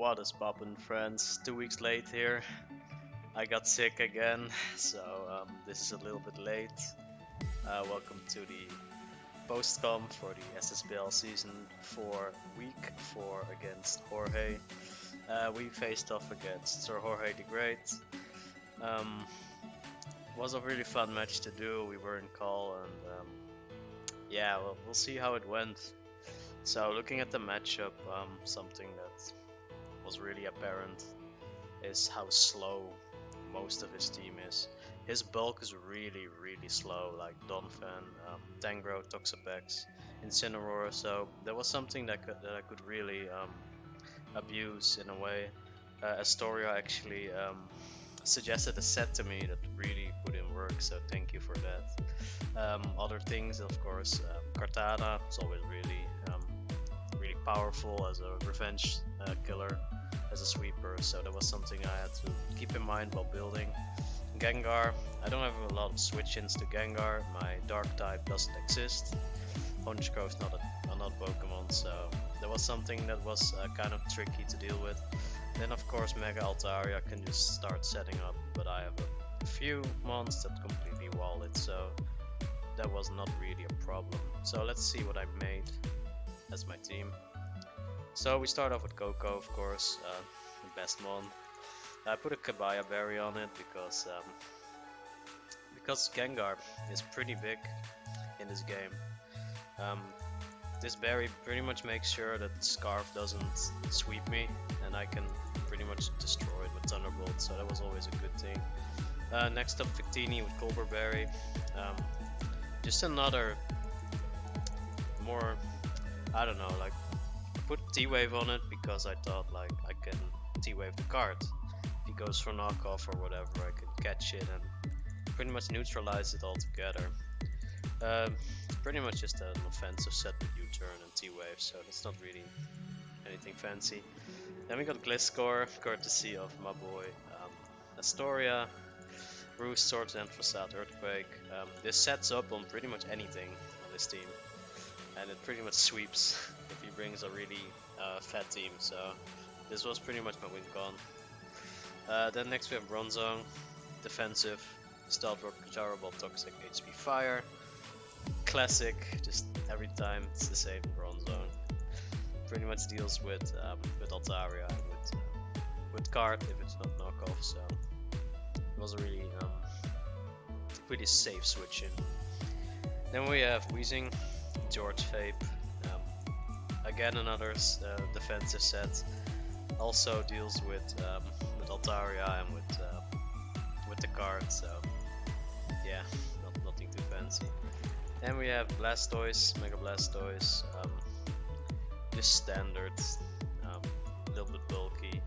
What is poppin', friends? 2 weeks late here. I got sick again, so this is a little bit late. Welcome to the postcom for the SSBL season 4, week 4 against Jorge. We faced off against Sir Jorge the Great. Was a really fun match to do. We were in call, and yeah, we'll see how it went. So looking at the matchup, something that was really apparent is how slow most of his team is. His bulk is really slow, like Donphan, Tangro, Toxapex, Incineroar, so that was something that I could really abuse in a way. Astoria actually suggested a set to me that really put in work, so thank you for that. Other things, of course, Kartana is always really powerful as a revenge killer, as a sweeper, so that was something I had to keep in mind while building. Gengar, I don't have a lot of switch-ins to Gengar. My dark type doesn't exist. Honchkrow is not a Pokemon, so that was something that was kind of tricky to deal with. Then of course Mega Altaria can just start setting up, but I have a few mons that completely wall it, so that was not really a problem. So let's see what I made as my team. So we start off with Coco, of course, the best mon. I put a Kabaya berry on it because Gengar is pretty big in this game. This berry pretty much makes sure that Scarf doesn't sweep me, and I can pretty much destroy it with Thunderbolt, so that was always a good thing. Next up, Victini with Colbur Berry. Just another more, I don't know, like, I put T-Wave on it because I thought like I can T-Wave the card. If he goes for knockoff or whatever, I can catch it and pretty much neutralize it altogether. Pretty much just an offensive set with U-turn and T-Wave, so that's not really anything fancy. Then we got Gliscor, courtesy of my boy Astoria, Roost, Swords, and Facade Earthquake. This sets up on pretty much anything on this team, and it pretty much sweeps if he brings a really fat team, so this was pretty much my win con. Then next we have Bronzong, defensive, Stealth Rock, Jarable, Toxic, HP Fire. Classic, just every time it's the same Bronzong. Pretty much deals with Altaria and with card if it's not knockoff, so it was a really pretty safe switch in. Then we have Weezing, George Vape, again another defensive set. Also deals with Altaria and with the card, so yeah, nothing too fancy. Then we have Blastoise, Mega Blastoise, just standard, a little bit bulky,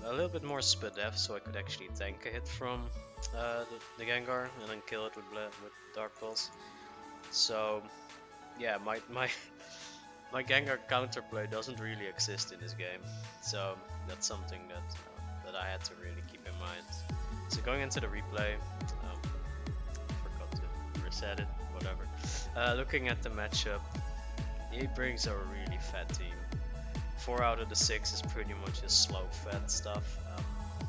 a little bit more Spadef, so I could actually tank a hit from the Gengar and then kill it with Dark Pulse. So yeah, my Gengar counterplay doesn't really exist in this game, so that's something that I had to really keep in mind. So going into the replay, forgot to reset it, whatever. Looking at the matchup, he brings a really fat team. 4 out of the 6 is pretty much just slow fat stuff,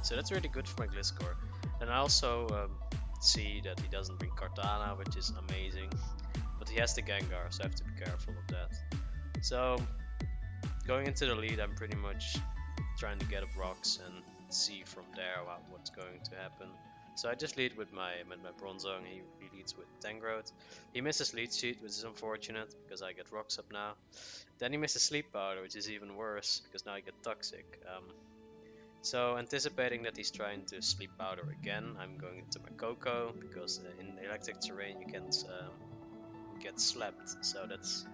so that's really good for my Gliscor. And I also see that he doesn't bring Kartana, which is amazing, but he has the Gengar, so I have to be careful of that. So going into the lead, I'm pretty much trying to get up rocks and see from there what's going to happen. So I just lead with my Bronzong. He leads with Tangrowth. He misses lead sheet, which is unfortunate because I get rocks up now. Then he misses Sleep Powder, which is even worse because now I get Toxic. So anticipating that he's trying to Sleep Powder again, I'm going into my Coco because in electric terrain you can get slapped. So that's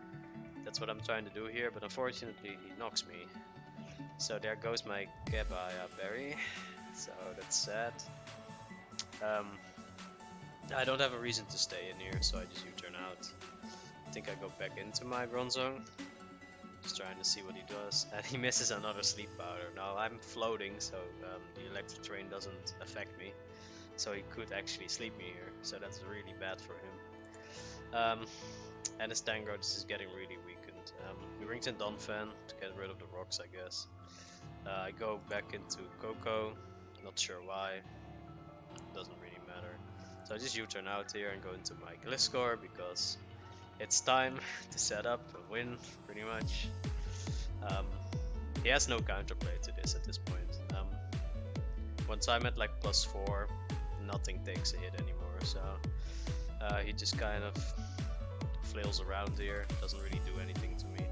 what I'm trying to do here, but unfortunately he knocks me. So there goes my Kabaya berry. So that's sad. I don't have a reason to stay in here, so I just U-turn out. I think I go back into my Bronzong, just trying to see what he does, and he misses another Sleep Powder. Now I'm floating, so the electric terrain doesn't affect me, so he could actually sleep me here, so that's really bad for him. And his Tangrowth is getting really weakened. He brings in Donphan to get rid of the rocks, I guess. I go back into Coco, not sure why, doesn't really matter. So I just U-turn out here and go into my Gliscor because it's time to set up and win, pretty much. Um, he has no counterplay to this at this point. Once I'm at like +4, nothing takes a hit anymore, so he just kind of flails around here, doesn't really do anything to me.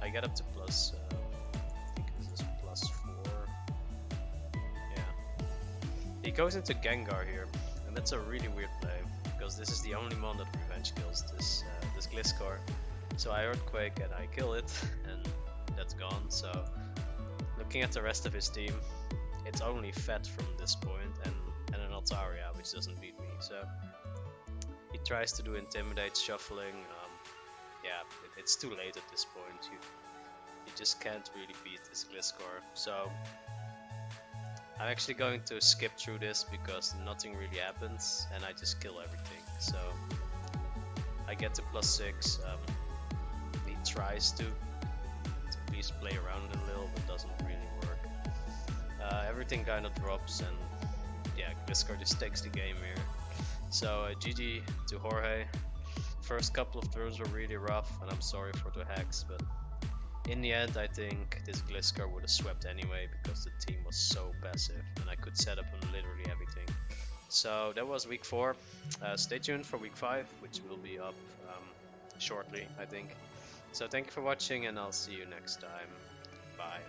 I get up to I think this is +4. Yeah. He goes into Gengar here, and that's a really weird play, because this is the only mon that revenge kills this Gliscor. So I Earthquake and I kill it, and that's gone. So looking at the rest of his team, it's only Fett from this point and an Altaria, which doesn't beat me. So he tries to do Intimidate, Shuffling. Yeah, it's too late at this point. You just can't really beat this Gliscor. So I'm actually going to skip through this because nothing really happens and I just kill everything. So I get to +6. He tries to at least play around a little, but doesn't really work. Everything kind of drops, and yeah, Gliscor just takes the game here. So GG to Jorge. First couple of turns were really rough, and I'm sorry for the hacks, but in the end I think this Gliscor would have swept anyway because the team was so passive and I could set up on literally everything. So that was week 4. Stay tuned for week 5, which will be up shortly, I think. So thank you for watching, and I'll see you next time. Bye.